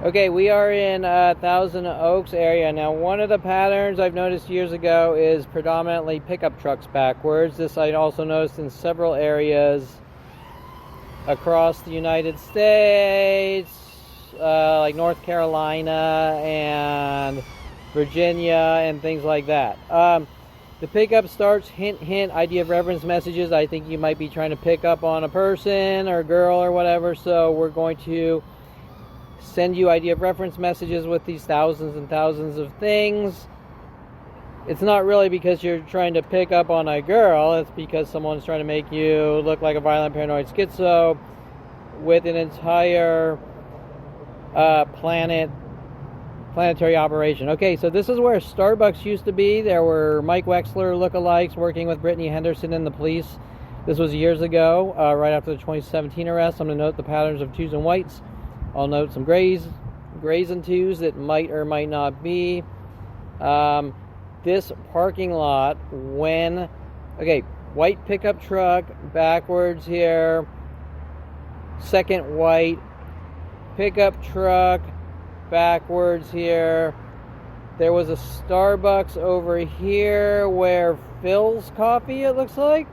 Okay, we are in Thousand Oaks area. Now, one of the patterns I've noticed years ago is predominantly pickup trucks backwards. This I also noticed in several areas across the United States, like North Carolina and Virginia and things like that. The pickup starts, hint, hint, idea of reference messages. I think you might be trying to pick up on a person or a girl or whatever, so we're going to send you idea of reference messages with these thousands and thousands of things. It's not really because you're trying to pick up on a girl, it's because someone's trying to make you look like a violent paranoid schizo with an entire planetary operation. Okay, so this is where Starbucks used to be. There were Mike Wexler lookalikes working with Brittany Henderson and the police. This was years ago, right after the 2017 arrest. I'm going to note the patterns of twos and whites. I'll note some grays and twos that might or might not be. This parking lot, white pickup truck, backwards here, second white, pickup truck, backwards here. There was a Starbucks over here where Phil's Coffee, it looks like.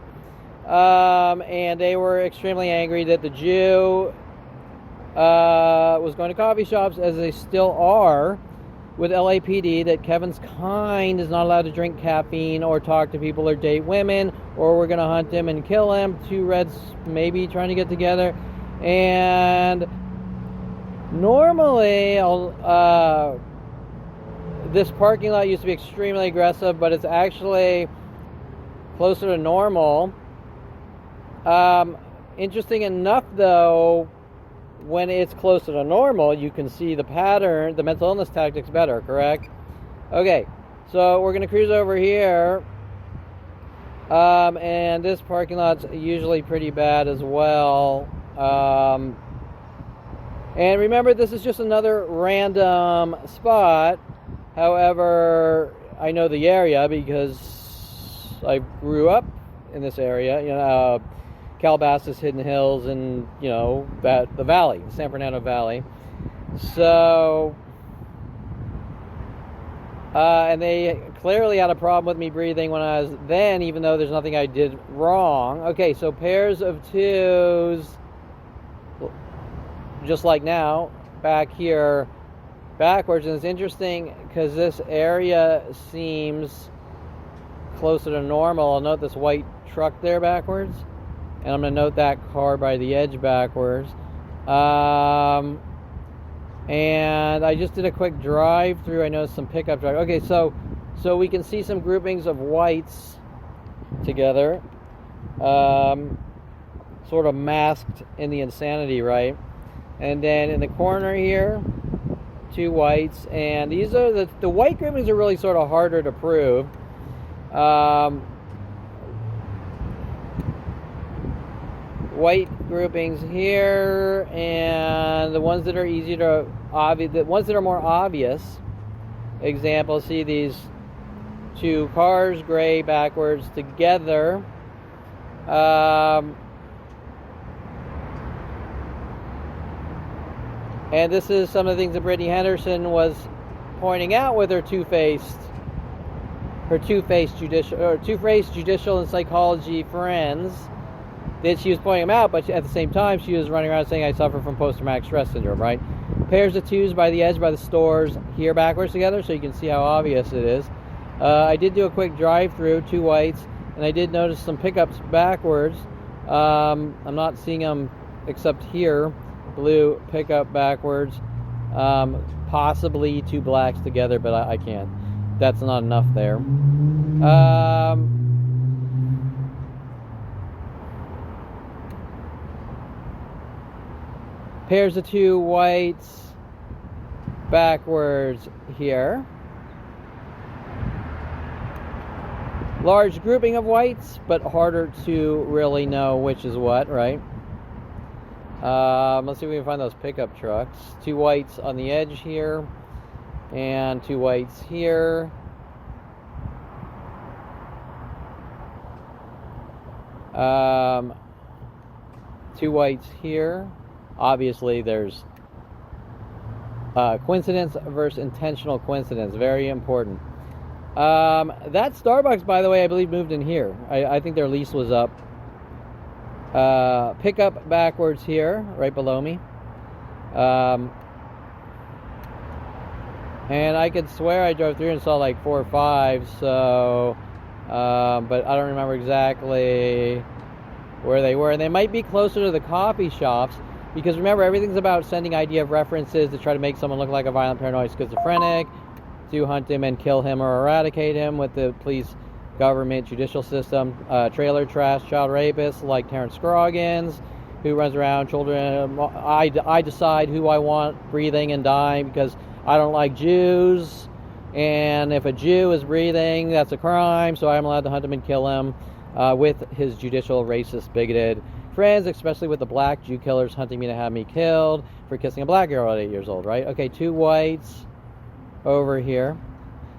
And they were extremely angry that the Jew was going to coffee shops, as they still are with LAPD, that Kevin's kind is not allowed to drink caffeine or talk to people or date women, or we're going to hunt him and kill him. Two Reds maybe trying to get together. And normally this parking lot used to be extremely aggressive, but it's actually closer to normal. Interesting enough, though, when it's closer to normal, you can see the pattern, the mental illness tactics better, correct? Okay, so we're going to cruise over here. And this parking lot's usually pretty bad as well. And remember, this is just another random spot. However, I know the area because I grew up in this area. Calabasas, Hidden Hills, and the valley, the San Fernando Valley. So and they clearly had a problem with me breathing when I was then, even though there's nothing I did wrong. Okay, so pairs of twos, just like now, back here, backwards. And it's interesting because this area seems closer to normal. I'll note this white truck there backwards. And I'm going to note that car by the edge backwards. And I just did a quick drive through. I noticed some pickup drive. Okay, so we can see some groupings of whites together. Sort of masked in the insanity, right? And then in the corner here, two whites. And these are the white groupings are really sort of harder to prove. White groupings here, and the ones that are the ones that are more obvious. Example, see these two cars, gray backwards together. And this is some of the things that Brittany Henderson was pointing out with her two-faced judicial and psychology friends. That she was pointing them out, but at the same time she was running around saying I suffer from post-traumatic stress syndrome, right? Pairs of twos by the edge by the stores here backwards together, so you can see how obvious it is. I did do a quick drive-through, two whites, and I did notice some pickups backwards. I'm not seeing them except here, blue pickup backwards, possibly two blacks together, but I can't. That's not enough there. Pairs of two whites backwards here. Large grouping of whites, but harder to really know which is what, right? Let's see if we can find those pickup trucks. Two whites on the edge here, and two whites here. Two whites here. Obviously, there's Coincidence versus intentional coincidence. Very important. That Starbucks, by the way, I believe moved in here. I think their lease was up. Pick up backwards here, right below me. And I could swear I drove through and saw like 4 or 5, so, but I don't remember exactly where they were. And they might be closer to the coffee shops, because remember, everything's about sending idea of references to try to make someone look like a violent, paranoid schizophrenic, to hunt him and kill him or eradicate him with the police, government, judicial system, trailer trash, child rapists like Terrence Scroggins, who runs around children. I decide who I want breathing and dying because I don't like Jews, and if a Jew is breathing, that's a crime, so I'm allowed to hunt him and kill him with his judicial, racist, bigoted friends, especially with the black Jew killers hunting me to have me killed for kissing a black girl at 8 years old, right? Okay, 2 whites over here.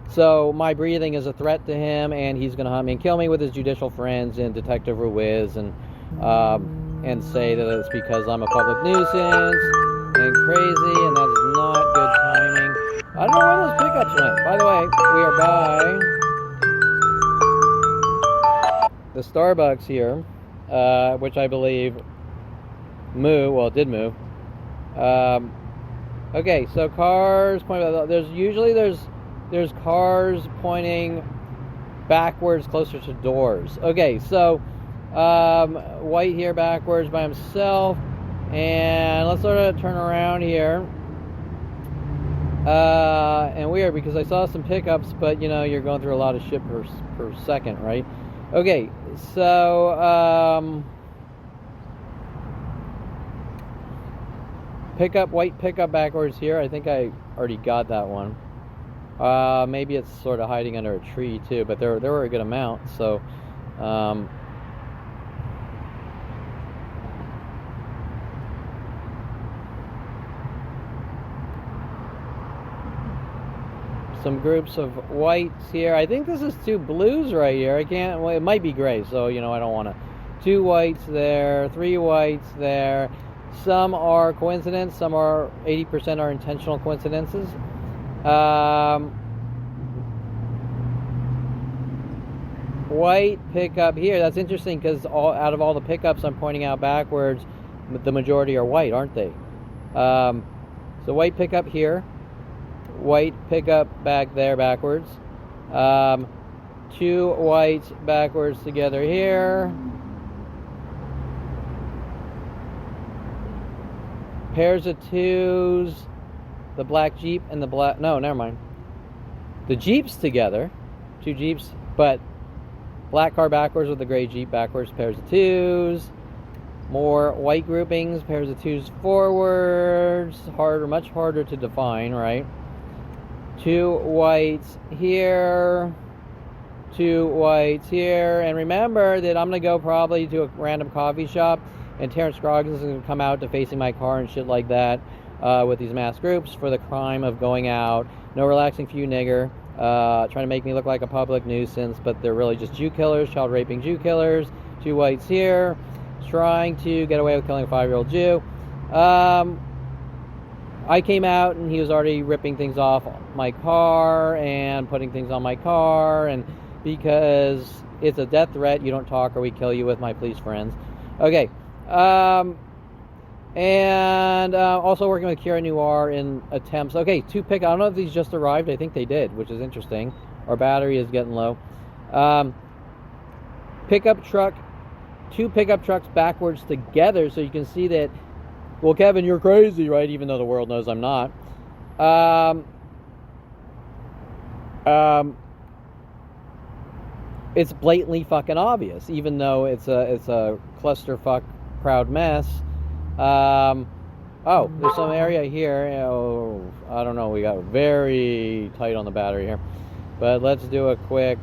So my breathing is a threat to him, and he's going to hunt me and kill me with his judicial friends and Detective Ruiz, and say that it's because I'm a public nuisance and crazy, and that's not good timing. I don't know where those pickups went. By the way, we are by the Starbucks here, which I believe did move. Okay, so cars pointing. There's cars pointing backwards, closer to doors. Okay, so white here backwards by himself, and let's sort of turn around here. And weird, because I saw some pickups, but you know, you're going through a lot of shit per second, right? Okay, so white pickup backwards here. I think I already got that one. Maybe it's sort of hiding under a tree too, but there were a good amount, so some groups of whites here. I think this is 2 blues right here. It might be gray, so you know, I don't want to. 2 whites there, 3 whites there. Some are coincidence, some are 80% are intentional coincidences. White pickup here. That's interesting, because out of all the pickups I'm pointing out backwards, the majority are white, aren't they? So white pickup here, white pickup back there backwards, 2 whites backwards together here, pairs of 2s, the black Jeep and the black, no, never mind, the Jeeps together, 2 Jeeps, but black car backwards with the gray Jeep backwards, pairs of 2s, more white groupings, pairs of 2s forwards, much harder to define, right? 2 whites here, 2 whites here, and remember that I'm going to go probably to a random coffee shop, and Terrence Scroggins is going to come out defacing my car and shit like that with these mass groups for the crime of going out, no relaxing for you nigger, trying to make me look like a public nuisance, but they're really just Jew killers, child raping Jew killers. 2 whites here, trying to get away with killing a 5-year-old Jew. I came out and he was already ripping things off my car and putting things on my car, and because it's a death threat, you don't talk or we kill you with my police friends. Okay, and also working with Kira Noir in attempts. Okay, 2 I don't know if these just arrived. I think they did, which is interesting. Our battery is getting low. Pickup truck, 2 pickup trucks backwards together, so you can see that. Well, Kevin, you're crazy, right? Even though the world knows I'm not. It's blatantly fucking obvious, even though it's a clusterfuck crowd mess. Oh, there's some area here. Oh, I don't know. We got very tight on the battery here, but let's do a quick.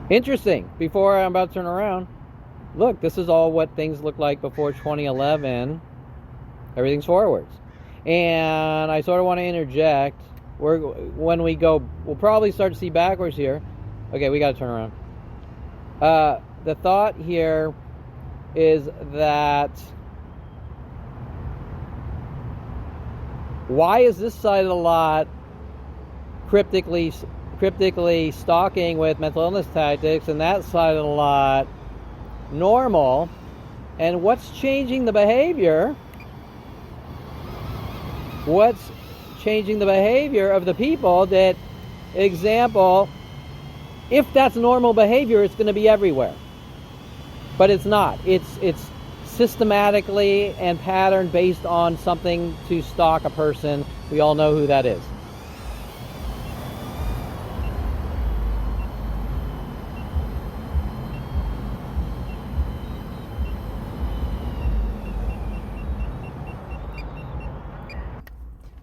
Interesting. Before I'm about to turn around, look, this is all what things looked like before 2011. Everything's forwards. And I sort of want to interject. When we go, we'll probably start to see backwards here. Okay, we got to turn around. the thought here is that why is this side of the lot cryptically stalking with mental illness tactics and that side of the lot normal? And what's changing the behavior? What's changing the behavior of the people that, example, if that's normal behavior, it's going to be everywhere. But it's not. It's systematically and patterned based on something to stalk a person. We all know who that is.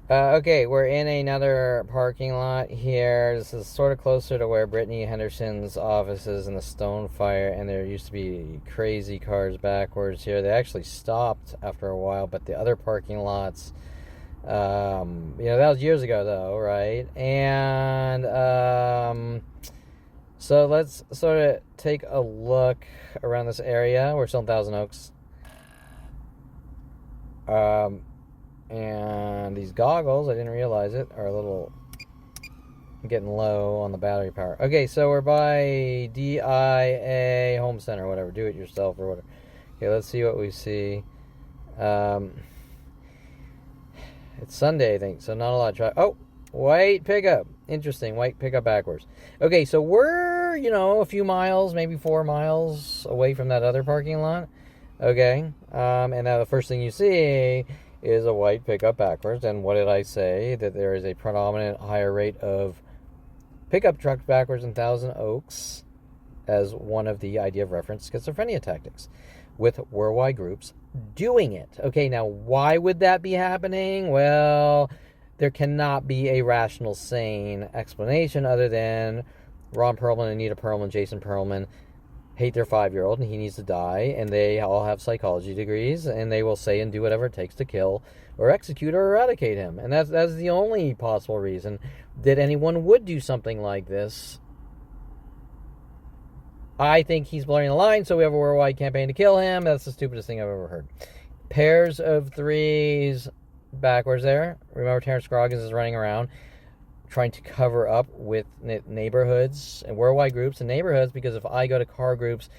Okay, we're in another parking lot here. This is sort of closer to where Brittany Henderson's office is in the Stone Fire, and there used to be crazy cars backwards here. They actually stopped after a while, but the other parking lots, that was years ago though, right? And so let's sort of take a look around this area. We're still in Thousand Oaks. And these goggles, I didn't realize it, are a little getting low on the battery power. Okay, so we're by DIA Home Center, whatever, do it yourself or whatever. Okay, let's see what we see. It's Sunday, I think, so not a lot of traffic. Oh, white pickup. Interesting, white pickup backwards. Okay, so we're, a few miles, maybe 4 miles away from that other parking lot. Okay, and now the first thing you see is a white pickup backwards. And what did I say? That there is a predominant higher rate of pickup trucks backwards in Thousand Oaks as one of the idea of reference schizophrenia tactics, with worldwide groups doing it. Okay, now why would that be happening? Well, there cannot be a rational, sane explanation other than Ron Perlman, Anita Perlman, Jason Perlman hate their 5-year-old and he needs to die, and they all have psychology degrees, and they will say and do whatever it takes to kill or execute or eradicate him. And that's the only possible reason that anyone would do something like this. I think he's blurring the line, so we have a worldwide campaign to kill him. That's the stupidest thing I've ever heard. Pairs of threes backwards there. Remember, Terrence Scroggins is running around trying to cover up with neighborhoods and worldwide groups and neighborhoods, because if I go to car groups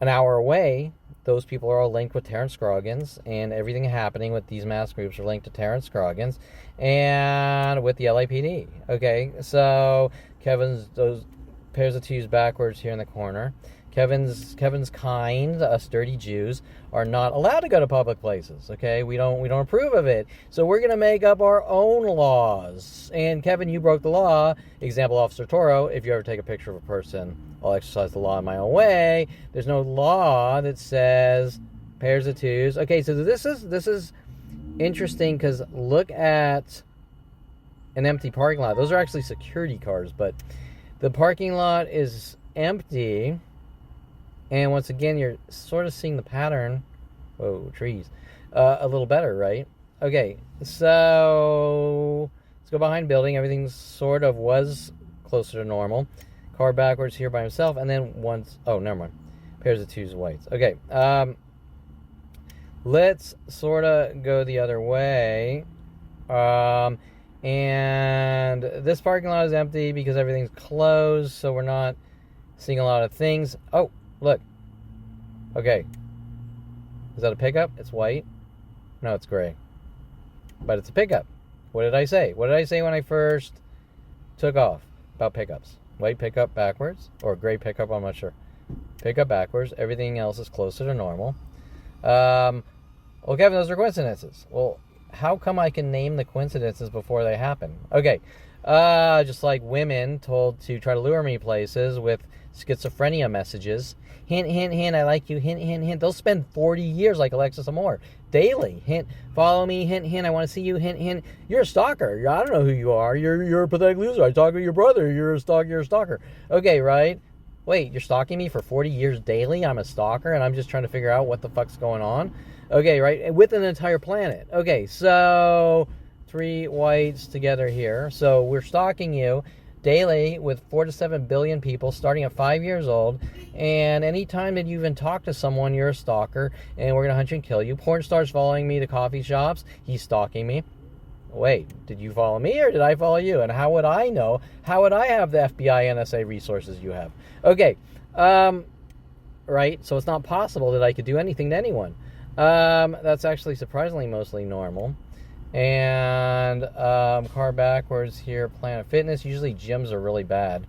an hour away, those people are all linked with Terrence Scroggins, and everything happening with these mass groups are linked to Terrence Scroggins and with the LAPD. Okay, so those pairs of twos backwards here in the corner. Kevin's kind, us dirty Jews, are not allowed to go to public places. Okay, we don't approve of it. So we're gonna make up our own laws. And Kevin, you broke the law. Example, Officer Toro. If you ever take a picture of a person, I'll exercise the law in my own way. There's no law that says pairs of twos. Okay, so this is interesting, because look at an empty parking lot. Those are actually security cars, but the parking lot is empty. And once again, you're sort of seeing the pattern. Whoa, trees. A little better, right? Okay, so let's go behind building. Everything sort of was closer to normal. Car backwards here by himself. And then oh, never mind. Pairs of twos whites. Okay, let's sort of go the other way. And this parking lot is empty because everything's closed, so we're not seeing a lot of things. Oh, look. Okay. Is that a pickup? It's white? No, it's gray. But it's a pickup. What did I say? What did I say when I first took off about pickups? White pickup backwards, or gray pickup, I'm not sure. Pickup backwards. Everything else is closer to normal. Well, Kevin, those are coincidences. Well, how come I can name the coincidences before they happen? Okay. Just like women told to try to lure me places with schizophrenia messages. Hint, hint, hint, I like you. Hint, hint, hint. They'll spend 40 years like Alexis Amore. Daily. Hint, follow me. Hint, hint, I want to see you. Hint, hint. You're a stalker. I don't know who you are. You're a pathetic loser. I talk to your brother. You're a stalker. Okay, right? Wait, you're stalking me for 40 years daily? I'm a stalker, and I'm just trying to figure out what the fuck's going on? Okay, right? With an entire planet. Okay, so 3 whites together here. So we're stalking you. daily with 4 to 7 billion people starting at 5 years old. And anytime that you even talk to someone, you're a stalker, and we're going to hunt you and kill you. Porn stars following me to coffee shops. He's stalking me. Wait, did you follow me or did I follow you? And how would I know? How would I have the FBI, NSA resources you have? Okay, right? So it's not possible that I could do anything to anyone. That's actually surprisingly mostly normal. And car backwards here, Planet Fitness. Usually gyms are really bad.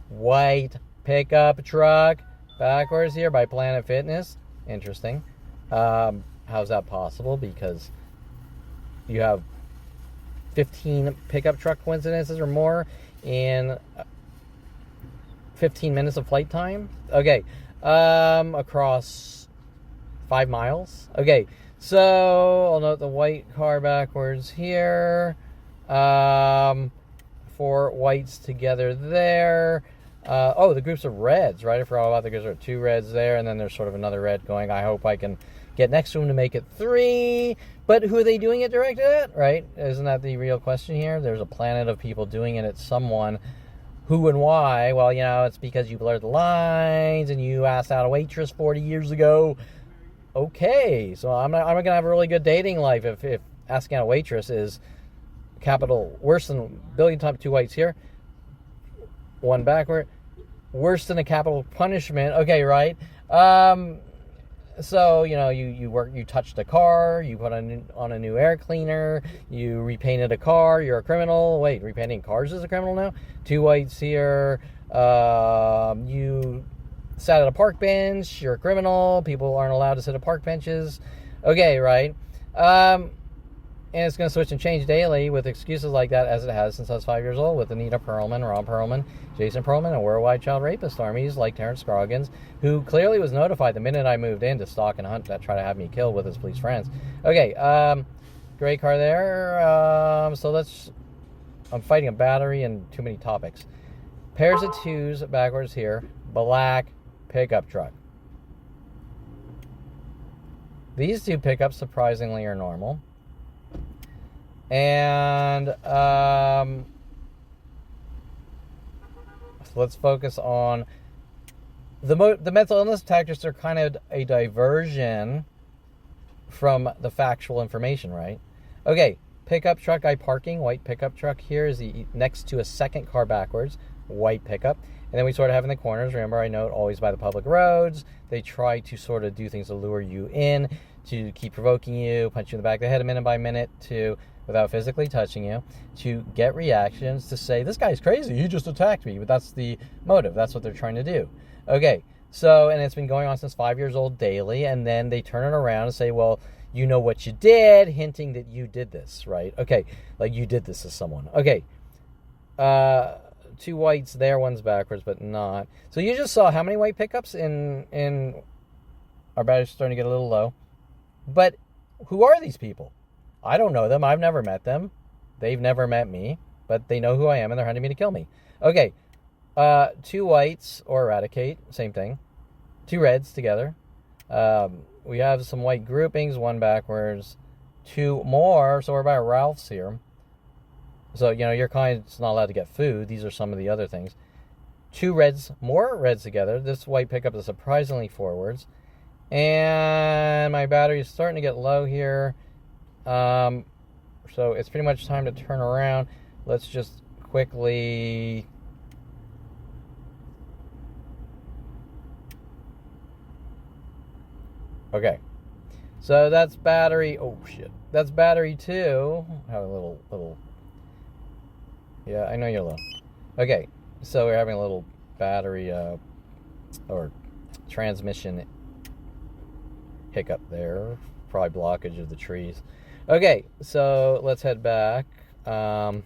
White pickup truck backwards here by Planet Fitness. Interesting. How's that possible? Because you have 15 pickup truck coincidences or more in 15 minutes of flight time. Okay. Across 5 miles. Okay. So I'll note the white car backwards here. 4 whites together there. The groups of reds, right? I forgot about the groups. There are 2 reds there, and then there's sort of another red going. I hope I can get next to them to make it 3. But who are they doing it directed at, right? Isn't that the real question here? There's a planet of people doing it at someone. Who and why? Well, it's because you blurred the lines and you asked out a waitress 40 years ago. Okay, so I'm not going to have a really good dating life if asking out a waitress is capital worse than billion times 2 whites here. 1 backward. Worse than a capital punishment. Okay, right? So, you touched a car, you put on a new air cleaner, you repainted a car, you're a criminal. Wait, repainting cars is a criminal now? 2 whites here. You sat at a park bench, you're a criminal. People aren't allowed to sit at park benches. Okay, right? And it's going to switch and change daily with excuses like that, as it has since I was 5 years old, with Anita Perlman, Ron Perlman, Jason Perlman, and worldwide child rapist armies like Terrence Scroggins, who clearly was notified the minute I moved in to stalk and hunt that try to have me killed with his police friends. Okay, great car there. I'm fighting a battery and too many topics. Pairs of 2s backwards here. Black pickup truck. These 2 pickups surprisingly are normal. And so let's focus on the mental illness tactics are kind of a diversion from the factual information, right? Okay, pickup truck guy parking, white pickup truck here is next to a second car backwards, white pickup. And then we sort of have in the corners, remember I note always by the public roads, they try to sort of do things to lure you in, to keep provoking you, punch you in the back of the head minute by minute, without physically touching you, to get reactions, to say, this guy's crazy, he just attacked me. But that's the motive. That's what they're trying to do. Okay, so, and it's been going on since 5 years old daily, and then they turn it around and say, well, you know what you did, hinting that you did this, right? Okay, like you did this to someone. Okay, 2 whites there, 1's backwards, but not. So you just saw how many white pickups in our battery's starting to get a little low. But who are these people? I don't know them. I've never met them. They've never met me, but they know who I am and they're hunting me to kill me. Okay. 2 whites or eradicate, same thing. 2 reds together. We have some white groupings, 1 backwards, 2 more. So we're by Ralph's here. So, your client's not allowed to get food. These are some of the other things. 2 reds, more reds together. This white pickup is surprisingly forwards. And my battery is starting to get low here. So it's pretty much time to turn around. Let's just quickly... Okay. So that's battery... Oh, shit. That's battery 2. Have a little... Yeah, I know you're low. Okay. So we're having a little battery, or transmission hiccup there. Probably blockage of the trees. Okay, so let's head back. Actually,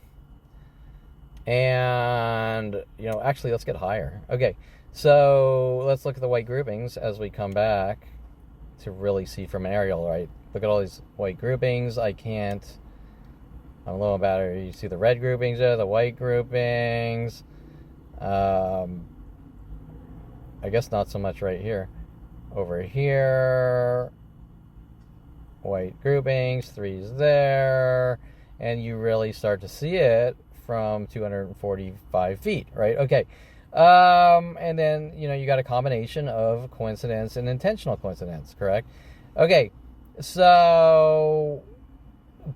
let's get higher. Okay, so let's look at the white groupings as we come back to really see from an aerial, right? Look at all these white groupings. I'm low on battery. You see the red groupings there, the white groupings. I guess not so much right here. Over here, white groupings, 3's there, and you really start to see it from 245 feet, right? Okay. And then, you got a combination of coincidence and intentional coincidence, correct? Okay. So,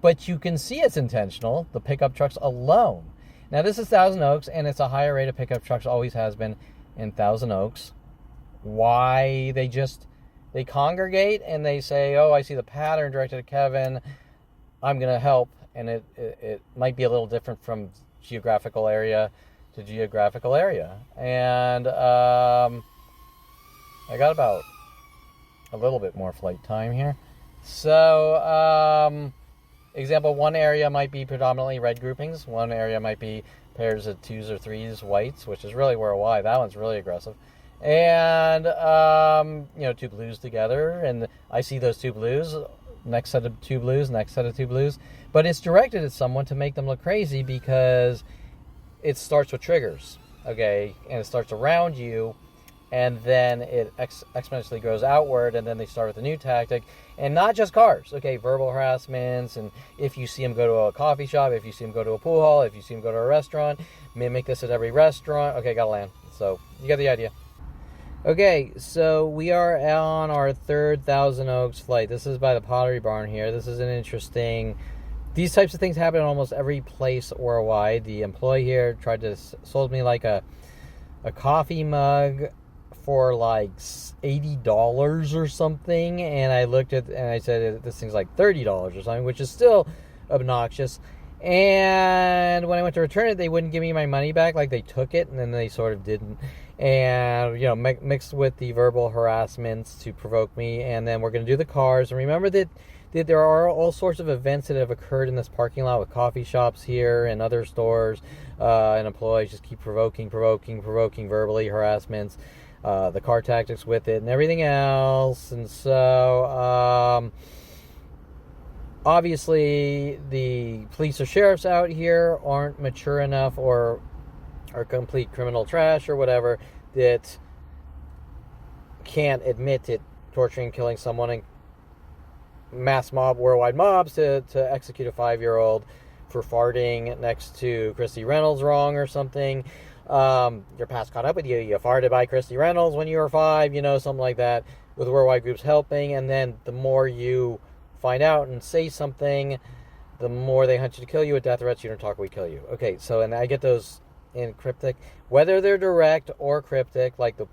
but you can see it's intentional, the pickup trucks alone. Now, this is Thousand Oaks, and it's a higher rate of pickup trucks, always has been in Thousand Oaks. Why? They congregate and they say, oh, I see the pattern directed at Kevin, I'm going to help. And it might be a little different from geographical area to geographical area. And I got about a little bit more flight time here. So, example, one area might be predominantly red groupings. One area might be pairs of 2s or 3s, whites, which is really where a Y. That one's really aggressive. And, 2 blues together. And I see those 2 blues, next set of 2 blues, next set of 2 blues. But it's directed at someone to make them look crazy because it starts with triggers, okay? And it starts around you, and then it exponentially grows outward, and then they start with a new tactic. And not just cars, okay? Verbal harassments, and if you see them go to a coffee shop, if you see them go to a pool hall, if you see them go to a restaurant, mimic this at every restaurant. Okay, gotta land. So, you got the idea. Okay, so we are on our third Thousand Oaks flight. This is by the Pottery Barn here. This is an interesting... These types of things happen in almost every place worldwide. The employee here tried to sold me like a coffee mug for like $80 or something, and I looked at and I said this thing's like $30 or something, which is still obnoxious. And when I went to return it, they wouldn't give me my money back. Like, they took it and then they sort of didn't. And mixed with the verbal harassments to provoke me. And then we're going to do the cars. And remember that there are all sorts of events that have occurred in this parking lot with coffee shops here and other stores, and employees just keep provoking verbally, harassments, the car tactics with it and everything else. And so obviously the police or sheriffs out here aren't mature enough or are complete criminal trash or whatever that can't admit to torturing, killing someone and mass mob, worldwide mobs to execute a 5-year-old for farting next to Christy Reynolds wrong or something. Your past caught up with you. You farted by Christy Reynolds when you were 5, something like that, with worldwide groups helping. And then the more you find out and say something, the more they hunt you to kill you with death threats. You don't talk, we kill you. Okay, so, and I get those in cryptic, whether they're direct or cryptic, like the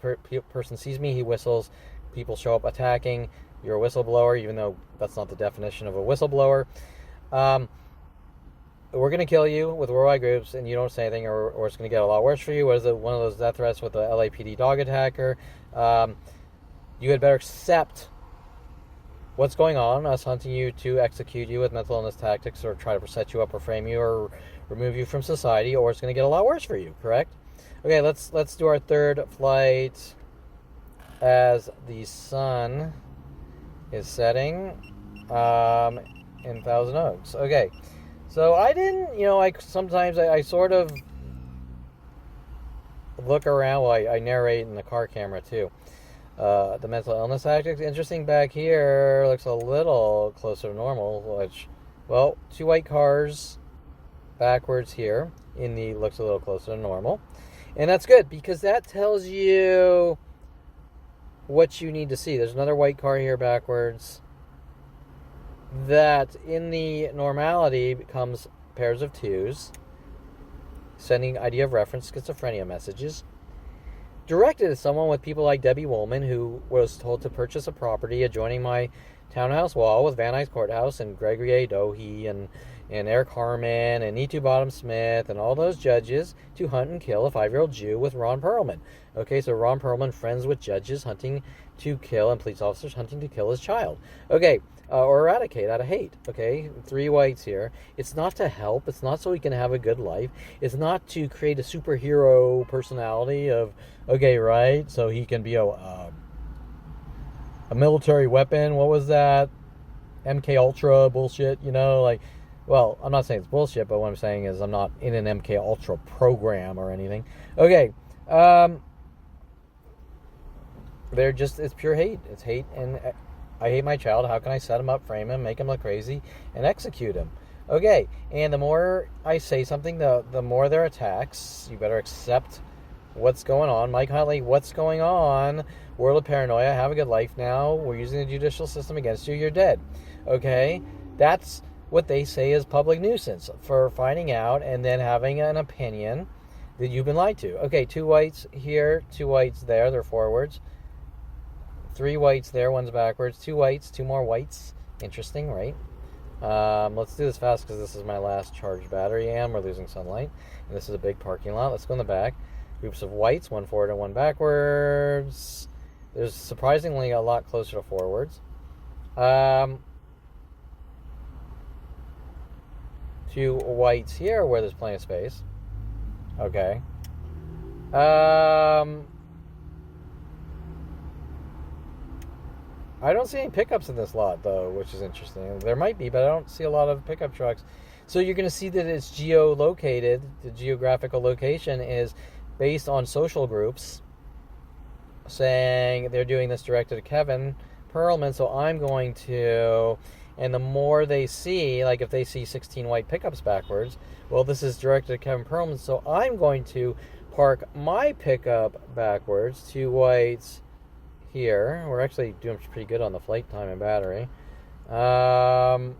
person sees me, he whistles, people show up attacking, you're a whistleblower, even though that's not the definition of a whistleblower. We're going to kill you with worldwide groups, and you don't say anything, or it's going to get a lot worse for you. What is it? One of those death threats with the LAPD dog attacker. You had better accept what's going on, us hunting you to execute you with mental illness tactics, or try to set you up or frame you or remove you from society, or it's going to get a lot worse for you, correct? Okay, let's do our third flight as the sun is setting in Thousand Oaks. Okay, so I didn't, sometimes I sort of look around while I narrate in the car camera too. The mental illness tactics, interesting back here, looks a little closer to normal, which, well, 2 white cars backwards here looks a little closer to normal. And that's good, because that tells you what you need to see. There's another white car here backwards that in the normality becomes pairs of 2s, sending idea of reference schizophrenia messages, directed at someone with people like Debbie Woolman, who was told to purchase a property adjoining my townhouse wall with Van Nuys Courthouse and Gregory A. Dohe and Eric Harmon and Neetu Bottom-Smith and all those judges to hunt and kill a 5-year-old Jew with Ron Perlman. Okay, so Ron Perlman friends with judges hunting to kill and police officers hunting to kill his child. Okay, or eradicate out of hate. Okay, 3 whites here. It's not to help. It's not so he can have a good life. It's not to create a superhero personality of, okay, right, so he can be a military weapon. What was that? MK Ultra bullshit, well, I'm not saying it's bullshit, but what I'm saying is I'm not in an MK Ultra program or anything. Okay, it's pure hate. It's hate, and I hate my child. How can I set him up, frame him, make him look crazy, and execute him? Okay, and the more I say something, the more there are attacks. You better accept what's going on. Mike Huntley, what's going on? World of paranoia. Have a good life now. We're using the judicial system against you. You're dead. Okay? That's what they say is public nuisance for finding out and then having an opinion that you've been lied to. Okay, 2 whites here, 2 whites there. They're forwards. 3 whites there. One's backwards. 2 whites, 2 more whites. Interesting, right? Let's do this fast because this is my last charged battery and we're losing sunlight. And this is a big parking lot. Let's go in the back. Groups of whites, 1 forward and 1 backwards. There's surprisingly a lot closer to forwards. 2 whites here where there's plenty of space. Okay. I don't see any pickups in this lot, though, which is interesting. There might be, but I don't see a lot of pickup trucks. So you're going to see that it's geolocated. The geographical location is based on social groups saying they're doing this directed to Kevin Perlman, so I'm going to... And the more they see, like if they see 16 white pickups backwards, well, this is directed at Kevin Perlman, so I'm going to park my pickup backwards, 2 whites here. We're actually doing pretty good on the flight time and battery. That's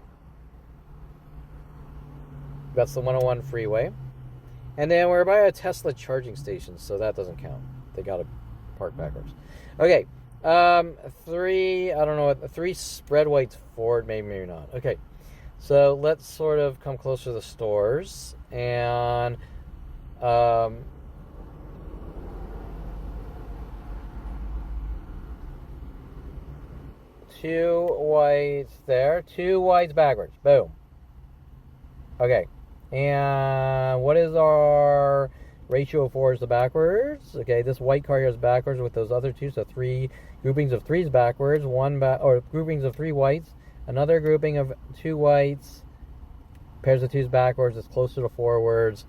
the 101 freeway. And then we're by a Tesla charging station, so that doesn't count. They got to park backwards. Okay. 3, I don't know what, 3 spread whites forward, maybe not. Okay. So let's sort of come closer to the stores. And, 2 whites there, 2 whites backwards. Boom. Okay. And what is our ratio of 4s to backwards? Okay, this white car here is backwards with those other 2, so 3 groupings of 3s backwards, or groupings of 3 whites, another grouping of 2 whites, pairs of 2s backwards, it's closer to forwards.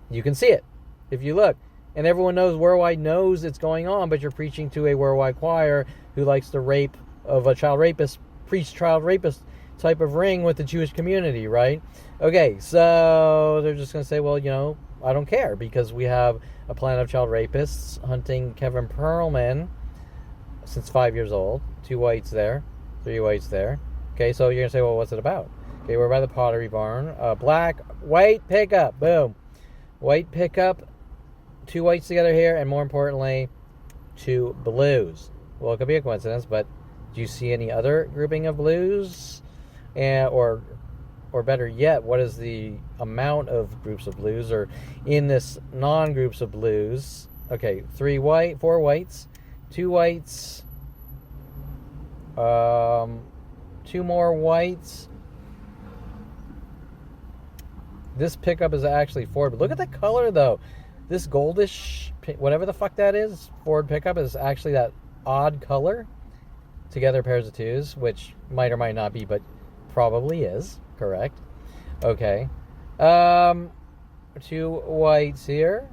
You can see it if you look. And everyone knows, worldwide knows it's going on, but you're preaching to a worldwide choir who likes the rape of a child rapist, preach child rapist type of ring with the Jewish community, right? Okay, so they're just going to say, well, you know, I don't care because we have a plan of child rapists hunting Kevin Perlman since 5 years old. 2 whites there, 3 whites there. Okay, so you're going to say, well, what's it about? Okay, we're by the Pottery Barn. Black, white pickup, boom. White pickup, 2 whites together here, and more importantly, 2 blues. Well, it could be a coincidence, but do you see any other grouping of blues? Or better yet, what is the amount of groups of blues? Or in this non-groups of blues, okay, 4 whites, 2 whites, 2 more whites. This pickup is actually Ford, but look at the color though. This goldish, whatever the fuck that is, Ford pickup is actually that odd color. Together pairs of 2s, which might or might not be, but probably is, correct. Okay. 2 whites here.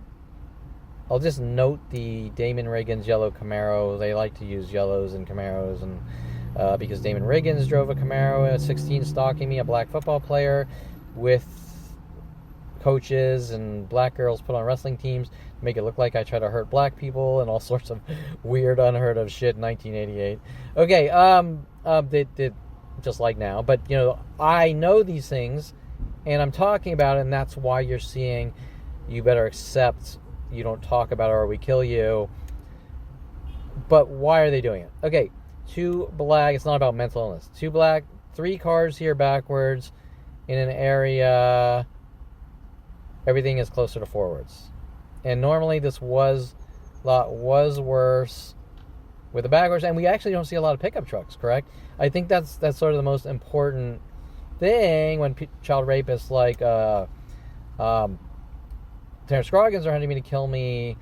I'll just note the Damon Riggins yellow Camaro. They like to use yellows in Camaros, and because Damon Riggins drove a Camaro at 16 stalking me, a black football player with coaches and black girls put on wrestling teams to make it look like I try to hurt black people and all sorts of weird, unheard of shit in 1988. Okay, they did just like now, but you know, I know these things and I'm talking about it, and that's why you're seeing you better accept you don't talk about it or we kill you. But why are they doing it? Okay, 2 black, it's not about mental illness. 2 black, 3 cars here backwards in an area. Everything is closer to forwards. And normally this was worse with the backwards, and we actually don't see a lot of pickup trucks, correct? I think that's sort of the most important thing when child rapists like Terrence Scroggins are hunting me to kill me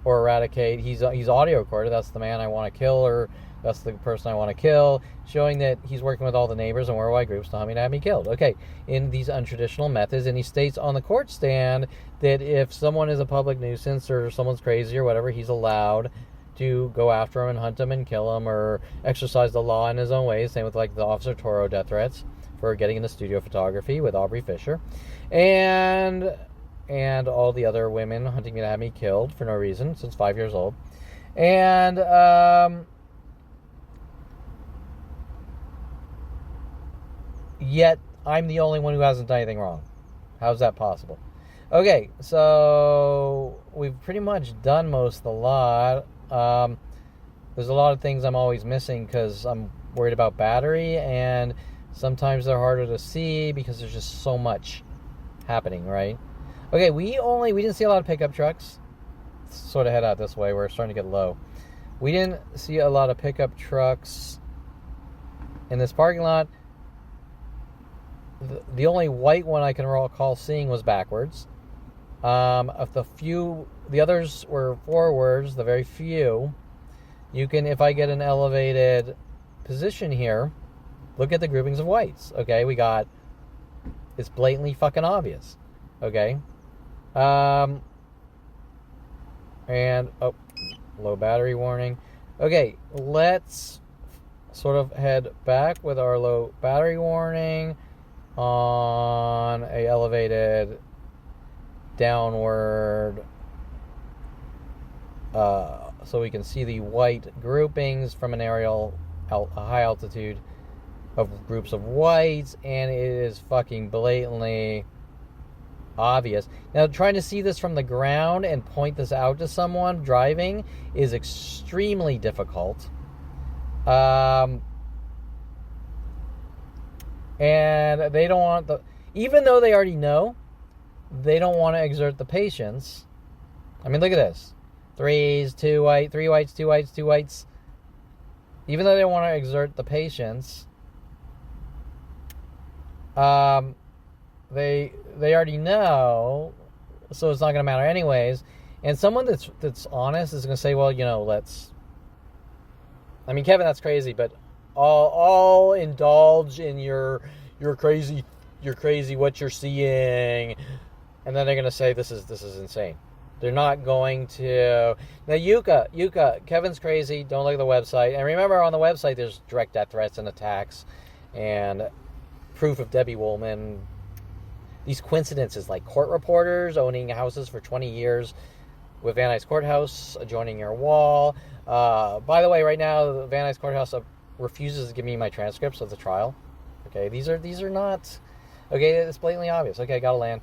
or eradicate. He's audio recorded. That's the man I want to kill, or that's the person I want to kill, showing that he's working with all the neighbors and worldwide groups to hunt me to have me killed. Okay, in these untraditional methods, and he states on the court stand that if someone is a public nuisance or someone's crazy or whatever, he's allowed to go after him and hunt him and kill him or exercise the law in his own ways. Same with like the Officer Toro death threats for getting into studio photography with Aubrey Fisher, and all the other women hunting me to have me killed for no reason since 5 years old. And yet I'm the only one who hasn't done anything wrong. How's that possible? Okay, so we've pretty much done most of the lot. There's a lot of things I'm always missing because I'm worried about battery, and sometimes they're harder to see because there's just so much happening, right? Okay, we didn't see a lot of pickup trucks. Let's sort of head out this way. We're starting to get low. We didn't see a lot of pickup trucks in this parking lot. The only white one I can recall seeing was backwards. Of the others were forwards, the very few. You can, if I get an elevated position here, look at the groupings of whites. Okay, it's blatantly fucking obvious. Okay. And, low battery warning. Okay, let's sort of head back with our low battery warning on a elevated downward, so we can see the white groupings from an aerial, a high altitude of groups of whites, and it is fucking blatantly obvious. Now, trying to see this from the ground and point this out to someone driving is extremely difficult. And they don't want even though they already know, they don't want to exert the patience. I mean, look at this. 3s, 2 white, 3 whites, 2 whites, 2 whites. Even though they don't want to exert the patience, they already know, so it's not going to matter anyways. And someone that's honest is going to say, well, I mean, Kevin, that's crazy, but I'll indulge in your crazy what you're seeing, and then they're going to say this is insane. They're not going to. Now, Yuka, Kevin's crazy. Don't look at the website. And remember, on the website, there's direct death threats and attacks and proof of Debbie Woolman. These coincidences, like court reporters owning houses for 20 years with Van Nuys Courthouse adjoining your wall. By the way, right now, the Van Nuys Courthouse refuses to give me my transcripts of the trial. Okay, these are not. Okay, it's blatantly obvious. Okay, gotta land.